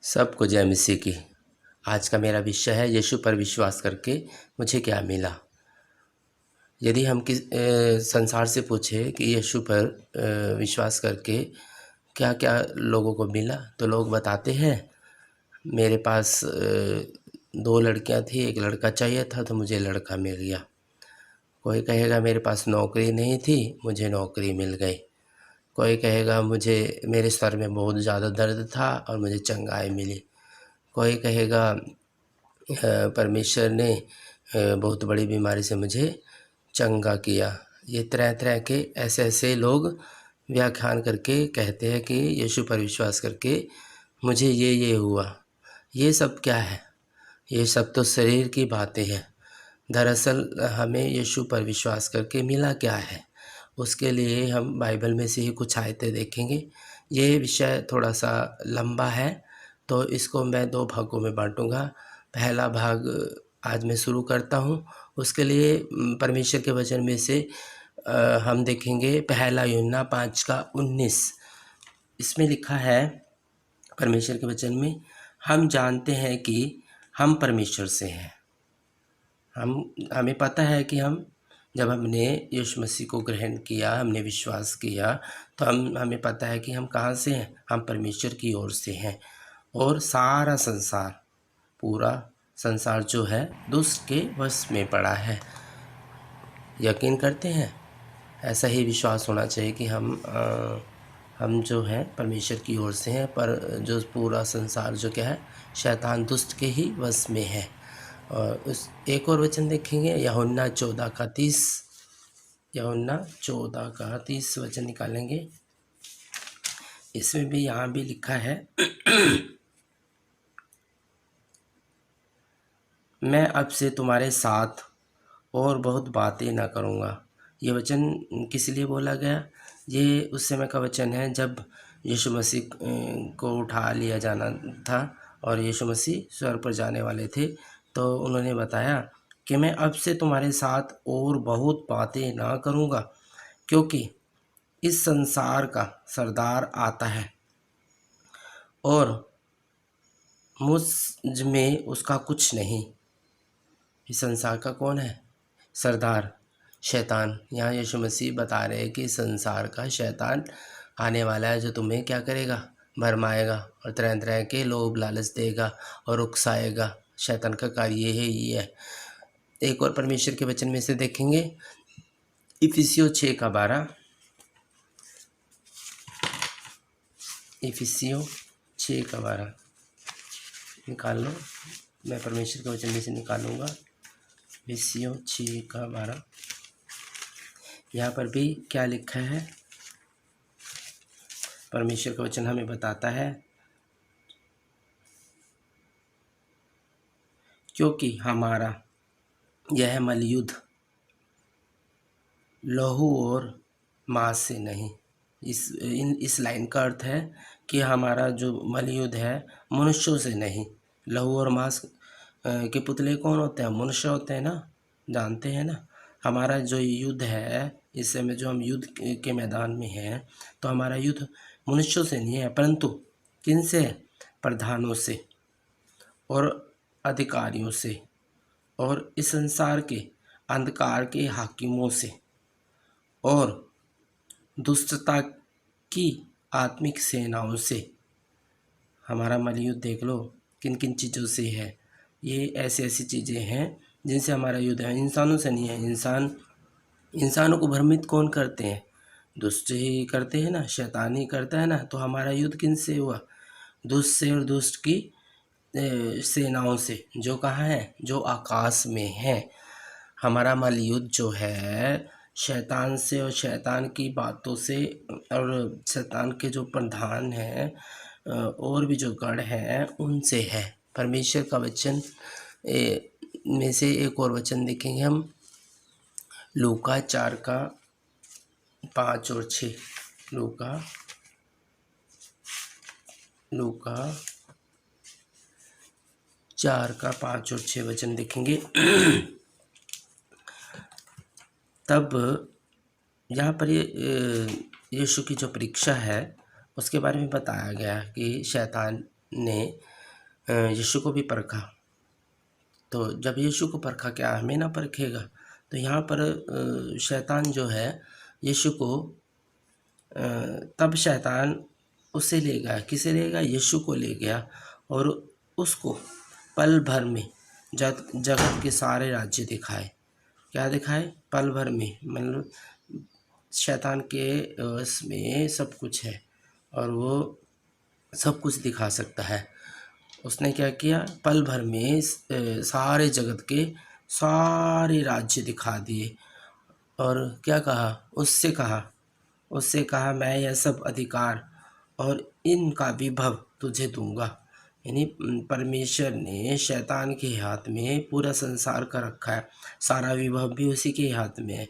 सबको जय मसीह की। आज का मेरा विषय है यीशु पर विश्वास करके मुझे क्या मिला। यदि हम संसार से पूछे कि यीशु पर विश्वास करके क्या क्या लोगों को मिला, तो लोग बताते हैं मेरे पास 2 लड़कियां थी, एक लड़का चाहिए था तो मुझे लड़का मिल गया। कोई कहेगा मेरे पास नौकरी नहीं थी, मुझे नौकरी मिल गई। कोई कहेगा मुझे मेरे सर में बहुत ज़्यादा दर्द था और मुझे चंगाई मिली। कोई कहेगा परमेश्वर ने बहुत बड़ी बीमारी से मुझे चंगा किया। ये तरह तरह के ऐसे ऐसे लोग व्याख्यान करके कहते हैं कि यीशु पर विश्वास करके मुझे ये हुआ। ये सब क्या है? ये सब तो शरीर की बातें हैं। दरअसल हमें यीशु पर विश्वास करके मिला क्या है, उसके लिए हम बाइबल में से ही कुछ आयतें देखेंगे। ये विषय थोड़ा सा लंबा है, तो इसको मैं 2 भागों में बांटूंगा। पहला भाग आज मैं शुरू करता हूँ। उसके लिए परमेश्वर के वचन में से हम देखेंगे पहला यूहन्ना 5:19। इसमें लिखा है परमेश्वर के वचन में, हम जानते हैं कि हम परमेश्वर से हैं। हमें पता है कि जब हमने यीशु मसीह को ग्रहण किया, हमने विश्वास किया, तो हमें पता है कि हम कहाँ से हैं। हम परमेश्वर की ओर से हैं। और सारा संसार, पूरा संसार जो है दुष्ट के वश में पड़ा है। यकीन करते हैं? ऐसा ही विश्वास होना चाहिए कि हम जो हैं परमेश्वर की ओर से हैं, पर जो पूरा संसार जो क्या है, शैतान दुष्ट के ही वश में है। और उस एक और वचन देखेंगे, यूहन्ना 14:30। यूहन्ना 14:30 वचन निकालेंगे। इसमें भी यहाँ भी लिखा है मैं अब से तुम्हारे साथ और बहुत बातें ना करूँगा। ये वचन किस लिए बोला गया? ये उस समय का वचन है जब यीशु मसीह को उठा लिया जाना था और यीशु मसीह स्वर्ग पर जाने वाले थे। तो उन्होंने बताया कि मैं अब से तुम्हारे साथ और बहुत बातें ना करूँगा, क्योंकि इस संसार का सरदार आता है और मुझ में उसका कुछ नहीं। इस संसार का कौन है सरदार? शैतान। यहाँ यीशु मसीह बता रहे हैं कि संसार का शैतान आने वाला है, जो तुम्हें क्या करेगा? भरमाएगा और तरह तरह के लोभ लालच देगा और उकसाएगा। शैतान का कार्य ये है। एक और परमेश्वर के वचन में से देखेंगे, इफिसियों 6:12। इफिसियों 6:12 निकाल लो। मैं परमेश्वर के वचन में से निकालूंगा। इफिसियों 6:12। यहाँ पर भी क्या लिखा है? परमेश्वर का वचन हमें बताता है, क्योंकि हमारा यह मलयुद्ध लहू और मांस से नहीं। इस लाइन का अर्थ है कि हमारा जो मलयुद्ध है मनुष्यों से नहीं। लहू और मांस के पुतले कौन होते हैं? मनुष्य होते हैं ना, जानते हैं ना। हमारा जो युद्ध है इस समय, जो हम युद्ध के मैदान में हैं, तो हमारा युद्ध मनुष्यों से नहीं है, परंतु किन से? प्रधानों से और अधिकारियों से और इस संसार के अंधकार के हाकिमों से और दुष्टता की आत्मिक सेनाओं से। हमारा मलयुद्ध देख लो किन किन चीज़ों से है। ये ऐसी ऐसी चीज़ें हैं जिनसे हमारा युद्ध है, इंसानों से नहीं है। इंसानों को भ्रमित कौन करते हैं? दुष्ट ही करते हैं ना, शैतान ही करता है ना। तो हमारा युद्ध किन से हुआ? दुष्ट से और दुष्ट की सेनाओं से, जो कहाँ है? जो आकाश में है। हमारा मलयुद्ध जो है शैतान से और शैतान की बातों से और शैतान के जो प्रधान हैं और भी जो गढ़ हैं उनसे है। परमेश्वर का वचन में से एक और वचन देखेंगे हम, लूका 4:5 और 6। लूका 4:5 और 6 वचन देखेंगे। तब यहाँ पर ये यीशु की जो परीक्षा है उसके बारे में बताया गया कि शैतान ने यीशु को भी परखा। तो जब यीशु को परखा, क्या हमें ना परखेगा? तो यहाँ पर शैतान जो है यीशु को तब शैतान उसे ले गया, किसे ले गया? यीशु को ले गया और उसको पल भर में जगत के सारे राज्य दिखाए। क्या दिखाए? पल भर में, मतलब शैतान के वश में सब कुछ है और वो सब कुछ दिखा सकता है। उसने क्या किया? पल भर में सारे जगत के सारे राज्य दिखा दिए और क्या कहा? उससे कहा मैं यह सब अधिकार और इनका विभव तुझे दूंगा। यानी परमेश्वर ने शैतान के हाथ में पूरा संसार का रखा है, सारा विभव भी उसी के हाथ में है।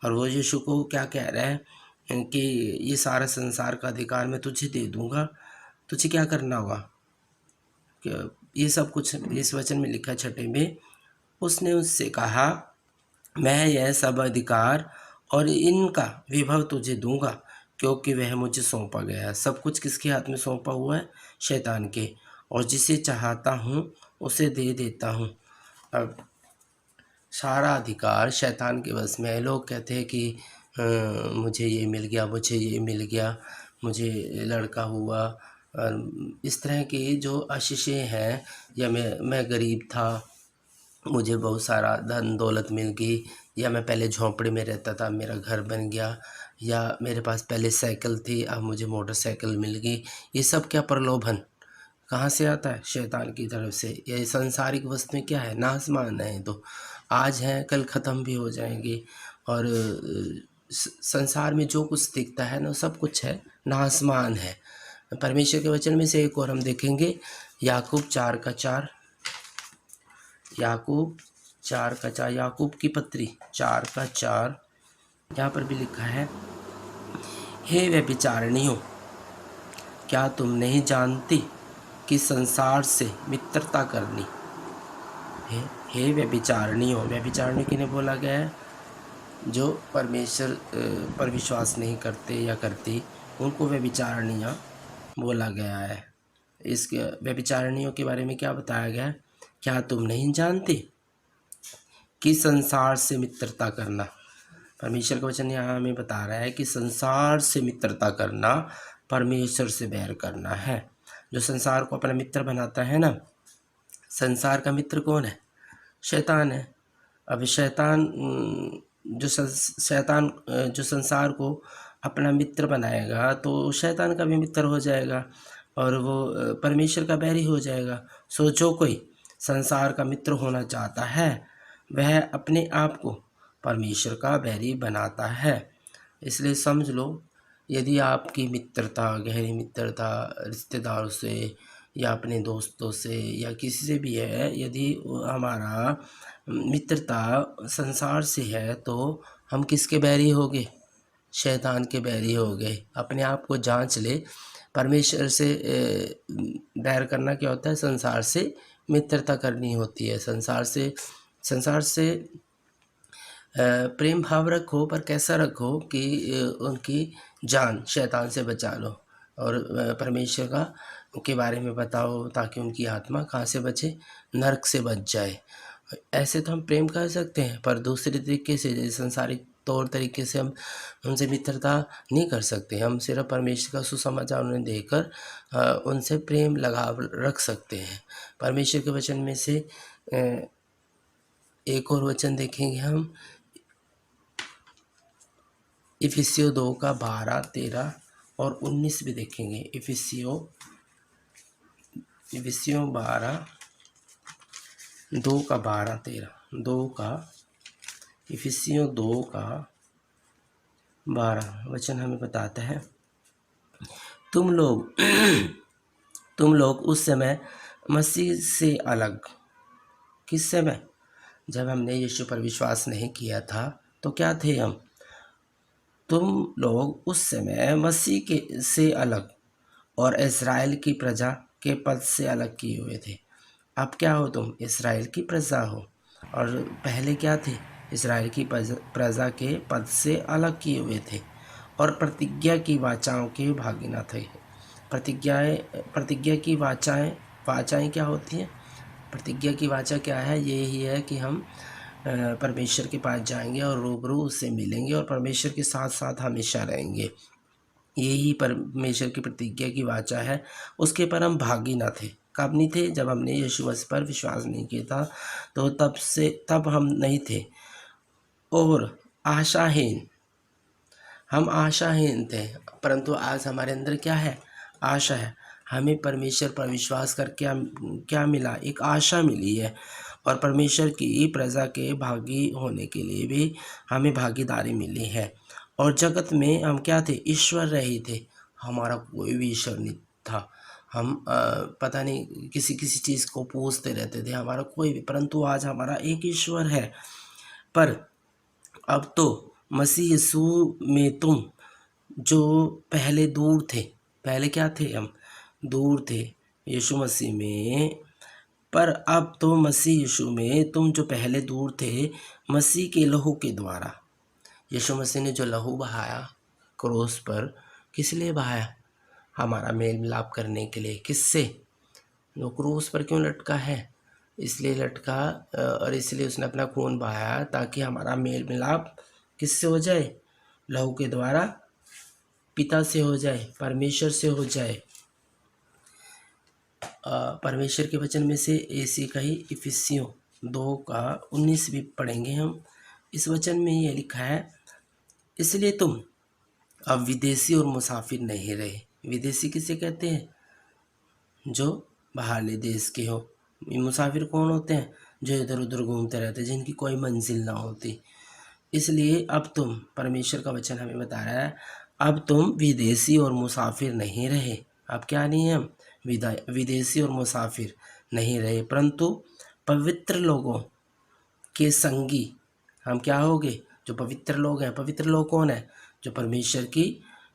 और वो यीशु को क्या कह रहा है कि ये सारा संसार का अधिकार मैं तुझे दे दूंगा, तुझे क्या करना होगा? ये सब कुछ इस वचन में लिखा 6 में। उसने उससे कहा मैं यह सब अधिकार और इनका विभव तुझे दूंगा क्योंकि वह मुझे सौंपा गया है। सब कुछ किसके हाथ में सौंपा हुआ है? शैतान के। और जिसे चाहता हूँ उसे दे देता हूँ। अब सारा अधिकार शैतान के बस में है। लोग कहते हैं कि मुझे ये मिल गया, मुझे ये मिल गया, मुझे लड़का हुआ, और इस तरह की जो आशीषें हैं, या मैं गरीब था, मुझे बहुत सारा धन दौलत मिल गई, या मैं पहले झोंपड़ी में रहता था मेरा घर बन गया, या मेरे पास पहले साइकिल थी अब मुझे मोटरसाइकिल मिल गई। ये सब क्या प्रलोभन कहाँ से आता है? शैतान की तरफ से। ये सांसारिक वस्तुएं क्या है? नासमान है। तो आज हैं कल ख़त्म भी हो जाएंगे। और संसार में जो कुछ दिखता है ना, सब कुछ है नासमान है। परमेश्वर के वचन में से एक और हम देखेंगे, याकूब 4:4। याकूब 4:4, याकूब की पत्री 4:4। यहाँ पर भी लिखा है, हे व्यभिचारिणियों, क्या तुम नहीं जानती कि संसार से मित्रता करनी? हे व्यभिचारिणियों, व्यभिचारिणी किन्हें बोला गया है? जो परमेश्वर पर विश्वास नहीं करते या करती, उनको व्यभिचारिणियाँ बोला गया है। इसके व्यभिचारिणियों के बारे में क्या बताया गया है? क्या तुम नहीं जानती कि संसार से मित्रता करना? परमेश्वर का वचन यहाँ हमें बता रहा है कि संसार से मित्रता करना परमेश्वर से बैर करना है। जो संसार को अपना मित्र बनाता है ना, संसार का मित्र कौन है? शैतान है। अब शैतान जो संसार को अपना मित्र बनाएगा तो शैतान का भी मित्र हो जाएगा और वो परमेश्वर का बैरी हो जाएगा। सो जो कोई संसार का मित्र होना चाहता है वह अपने आप को परमेश्वर का बैरी बनाता है। इसलिए समझ लो, यदि आपकी मित्रता, गहरी मित्रता रिश्तेदारों से या अपने दोस्तों से या किसी से भी है, यदि हमारा मित्रता संसार से है तो हम किसके बैरी हो गए? शैतान के बैरी हो गए। अपने आप को जांच ले। परमेश्वर से बैर करना क्या होता है? संसार से मित्रता करनी होती है। संसार से प्रेम भाव रखो, पर कैसा रखो कि उनकी जान शैतान से बचा लो और परमेश्वर का के बारे में बताओ ताकि उनकी आत्मा कहाँ से बचे? नरक से बच जाए। ऐसे तो हम प्रेम कर सकते हैं, पर दूसरे तरीके से, जैसे संसारिक तौर तरीके से हम उनसे मित्रता नहीं कर सकते। हम सिर्फ परमेश्वर का सुसमाचार उन्हें देकर उनसे प्रेम लगाव रख सकते हैं। परमेश्वर के वचन में से एक और वचन देखेंगे हम, इफिसियों 2:12, 13 और 19 भी देखेंगे। इफिसियों 12, 2:12, 13, इफिसियों 2:12 वचन हमें बताता है, तुम लोग उस समय मसीह से अलग। किस समय? जब हमने यीशु पर विश्वास नहीं किया था तो क्या थे हम? तुम लोग उस समय मसीह से अलग और इस्राएल की प्रजा के पद से अलग किए हुए थे। अब क्या हो तुम? इस्राएल की प्रजा हो। और पहले क्या थे? इस्राएल की प्रजा के पद से अलग किए हुए थे और प्रतिज्ञा की वाचाओं के भागी न थे। प्रतिज्ञा की वाचाएं वाचाएँ क्या होती हैं? प्रतिज्ञा की वाचा क्या है? यही है कि हम परमेश्वर के पास जाएंगे और रूबरू उससे मिलेंगे और परमेश्वर के साथ साथ हमेशा रहेंगे। यही परमेश्वर की प्रतिज्ञा की वाचा है। उसके पर हम भागी ना थे। कब नहीं थे? जब हमने यीशु मसीह पर विश्वास नहीं किया था, तो तब हम नहीं थे। और आशाहीन, हम आशाहीन थे, परंतु आज हमारे अंदर क्या है? आशा है। हमें परमेश्वर पर विश्वास करके हम क्या मिला? एक आशा मिली है। और परमेश्वर की प्रजा के भागी होने के लिए भी हमें भागीदारी मिली है। और जगत में हम क्या थे? ईश्वर रहित थे। हमारा कोई भी ईश्वर नहीं था। हम पता नहीं किसी किसी चीज़ को पूजते रहते थे, हमारा कोई भी, परंतु आज हमारा एक ईश्वर है। पर अब तो मसीह यीशु में तुम जो पहले दूर थे, पहले क्या थे? हम दूर थे यीशु मसीह में, पर अब तो मसीह यीशु में तुम जो पहले दूर थे, मसीह के लहू के द्वारा, यीशु मसीह ने जो लहू बहाया क्रूस पर, किस लिए बहाया? हमारा मेल मिलाप करने के लिए। किससे? वो क्रूस पर क्यों लटका है? इसलिए लटका और इसलिए उसने अपना खून बहाया ताकि हमारा मेल मिलाप किससे हो जाए? लहू के द्वारा पिता से हो जाए, परमेश्वर से हो जाए। परमेश्वर के वचन में से ऐसी का ही इफिसियों 2:19 भी पढ़ेंगे हम। इस वचन में ये लिखा है, इसलिए तुम अब विदेशी और मुसाफिर नहीं रहे। विदेशी किसे कहते हैं? जो बाहरले देश के हो। मुसाफिर कौन होते हैं? जो इधर उधर घूमते रहते, जिनकी कोई मंजिल ना होती। इसलिए अब तुम, परमेश्वर का वचन हमें बता रहा है, अब तुम विदेशी और मुसाफिर नहीं रहे। अब क्या नहीं है? हम विदेशी और मुसाफिर नहीं रहे, परंतु पवित्र लोगों के संगी हम क्या होंगे? जो पवित्र लोग हैं। पवित्र लोग कौन है? जो परमेश्वर की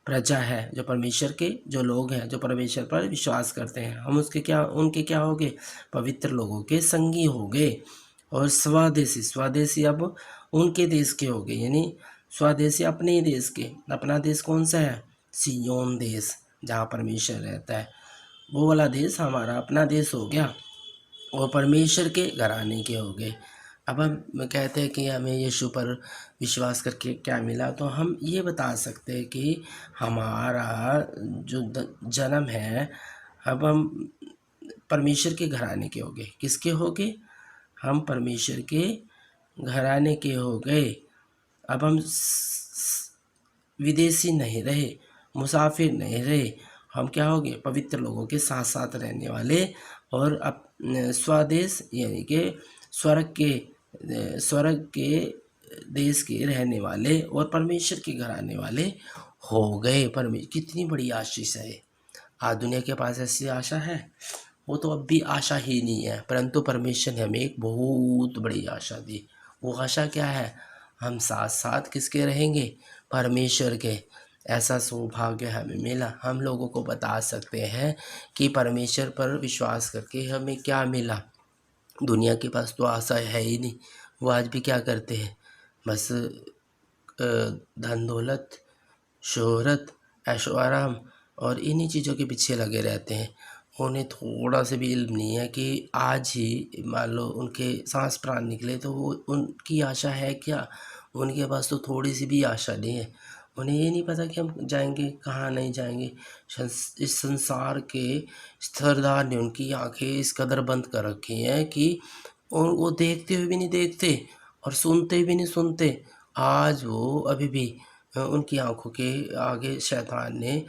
प्रजा है, जो परमेश्वर के जो लोग हैं, जो परमेश्वर पर विश्वास करते हैं, हम उनके क्या होंगे? पवित्र लोगों के संगी होंगे। और स्वदेशी, स्वदेशी अब उनके देश के हो गए, यानी स्वदेशी अपने ही देश के। अपना देश कौन सा है? सिय्योन देश, जहाँ परमेश्वर रहता है, वो वाला देश हमारा अपना देश हो गया। वो परमेश्वर के घराने के हो गए। अब हम कहते हैं कि हमें यीशु पर विश्वास करके क्या मिला, तो हम ये बता सकते हैं कि हमारा जो जन्म है, अब हम परमेश्वर के घराने के हो गए। किसके हो गए? हम परमेश्वर के घराने के हो गए। अब हम विदेशी नहीं रहे, मुसाफिर नहीं रहे, हम क्या हो गए? पवित्र लोगों के साथ साथ रहने वाले और स्वदेश यानी कि स्वर्ग के देश के रहने वाले और परमेश्वर के घर आने वाले हो गए। परमेश्वर कितनी बड़ी आशीष है। आज दुनिया के पास ऐसी आशा है? वो तो अब भी आशा ही नहीं है, परंतु परमेश्वर ने हमें एक बहुत बड़ी आशा दी। वो आशा क्या है? हम साथ साथ किसके रहेंगे? परमेश्वर के। ऐसा सौभाग्य हमें मिला। हम लोगों को बता सकते हैं कि परमेश्वर पर विश्वास करके हमें क्या मिला। दुनिया के पास तो आशा है ही नहीं। वो आज भी क्या करते हैं? बस धन दौलत, शोहरत, ऐशो आराम और इन्हीं चीज़ों के पीछे लगे रहते हैं। उन्हें थोड़ा सा भी इल्म नहीं है कि आज ही मान लो उनके सांस प्राण निकले तो वो उनकी आशा है क्या? उनके पास तो थोड़ी सी भी आशा नहीं है। उन्हें ये नहीं पता कि हम जाएंगे कहाँ नहीं जाएंगे। इस संसार के सरदार ने उनकी आंखें इस कदर बंद कर रखी हैं कि वो देखते हुए भी नहीं देखते और सुनते भी नहीं सुनते। आज वो अभी भी उनकी आंखों के आगे शैतान ने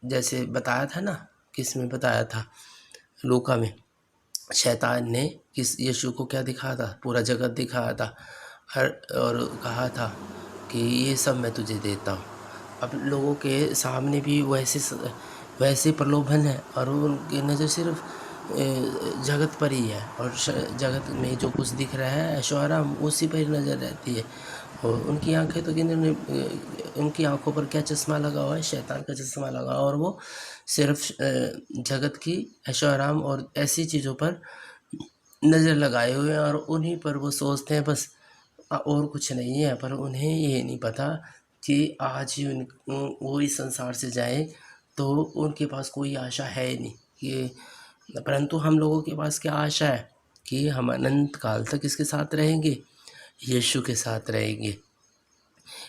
जैसे बताया था ना, किस में बताया था? लूका में। शैतान ने किस यीशु को क्या दिखाया था? पूरा जगत दिखाया था और कहा था कि ये सब मैं तुझे देता हूँ। अब लोगों के सामने भी वैसे प्रलोभन है और उनकी नज़र सिर्फ जगत पर ही है और जगत में जो कुछ दिख रहा है ऐशो आराम उसी पर नज़र रहती है। और उनकी आंखें तो उनकी आंखों पर क्या चश्मा लगा हुआ है? शैतान का चश्मा लगा, और वो सिर्फ जगत की ऐशो आराम और ऐसी चीज़ों पर नज़र लगाए हुए हैं और उन्हीं पर वो सोचते हैं बस, और कुछ नहीं है। पर उन्हें ये नहीं पता कि आज ही वो इस संसार से जाए तो उनके पास कोई आशा है ही नहीं। ये परंतु हम लोगों के पास क्या आशा है कि हम अनंत काल तक किसके साथ रहेंगे? यीशु के साथ रहेंगे।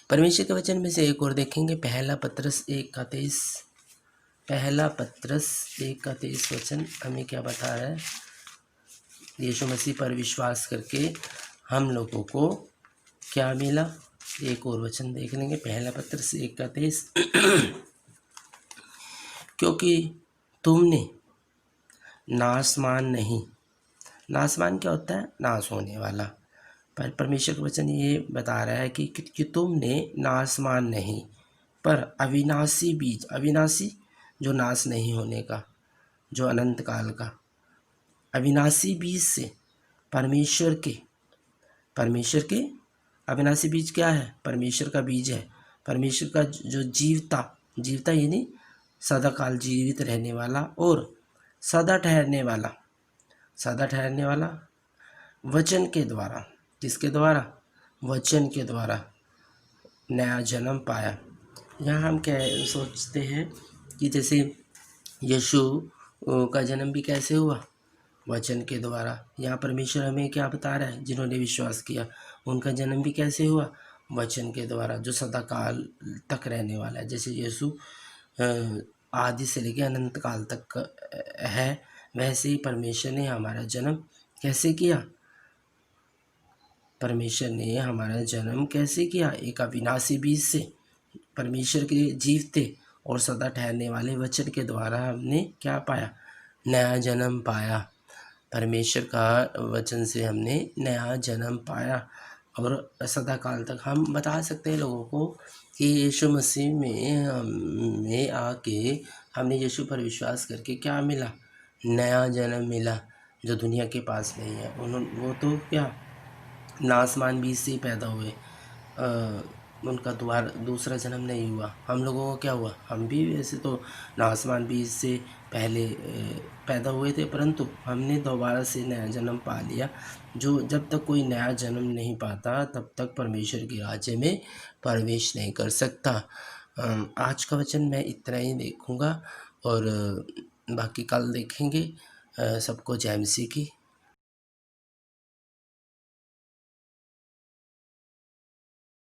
परमेश्वर के वचन में से एक और देखेंगे, पहला पत्रस 1:23। पहला पत्रस 1:23 वचन हमें क्या बता रहा है? यीशु मसीह पर विश्वास करके हम लोगों को क्या मिला? एक और वचन देख लेंगे, पहला पत्रस 1:23। क्योंकि तुमने नाशमान नहीं, नाशमान क्या होता है? नाश होने वाला। पर परमेश्वर का वचन ये बता रहा है कि तुमने नाशमान नहीं पर अविनाशी बीज, अविनाशी जो नाश नहीं होने का, जो अनंत काल का, अविनाशी बीज से परमेश्वर के अविनाशी बीज क्या है? परमेश्वर का बीज है। परमेश्वर का जो जीवता यानी सदाकाल जीवित रहने वाला और सदा ठहरने वाला वचन के द्वारा, किसके द्वारा? वचन के द्वारा नया जन्म पाया। यहाँ हम क्या सोचते हैं कि जैसे यीशु का जन्म भी कैसे हुआ? वचन के द्वारा। यहाँ परमेश्वर हमें क्या बता रहा है? जिन्होंने विश्वास किया उनका जन्म भी कैसे हुआ? वचन के द्वारा, जो सदा काल तक रहने वाला है। जैसे यीशु आदि से लेकर अनंत काल तक है, वैसे ही परमेश्वर ने हमारा जन्म कैसे किया? परमेश्वर ने हमारा जन्म कैसे किया? एक अविनाशी बीज से, परमेश्वर के जीवते और सदा ठहरने वाले वचन के द्वारा हमने क्या पाया? नया जन्म पाया। परमेश्वर का वचन से हमने नया जन्म पाया और सदा काल तक हम बता सकते हैं लोगों को कि यीशु मसीह में आके हमने यीशु पर विश्वास करके क्या मिला? नया जन्म मिला, जो दुनिया के पास नहीं है। वो तो क्या नासमान बीज से ही पैदा हुए, उनका दूसरा जन्म नहीं हुआ। हम लोगों को क्या हुआ? हम भी वैसे तो नासमान बीज से पहले पैदा हुए थे, परंतु हमने दोबारा से नया जन्म पा लिया। जो जब तक कोई नया जन्म नहीं पाता तब तक परमेश्वर के राज्य में प्रवेश नहीं कर सकता। आज का वचन मैं इतना ही देखूँगा और बाकी कल देखेंगे। सबको जय मसीह की।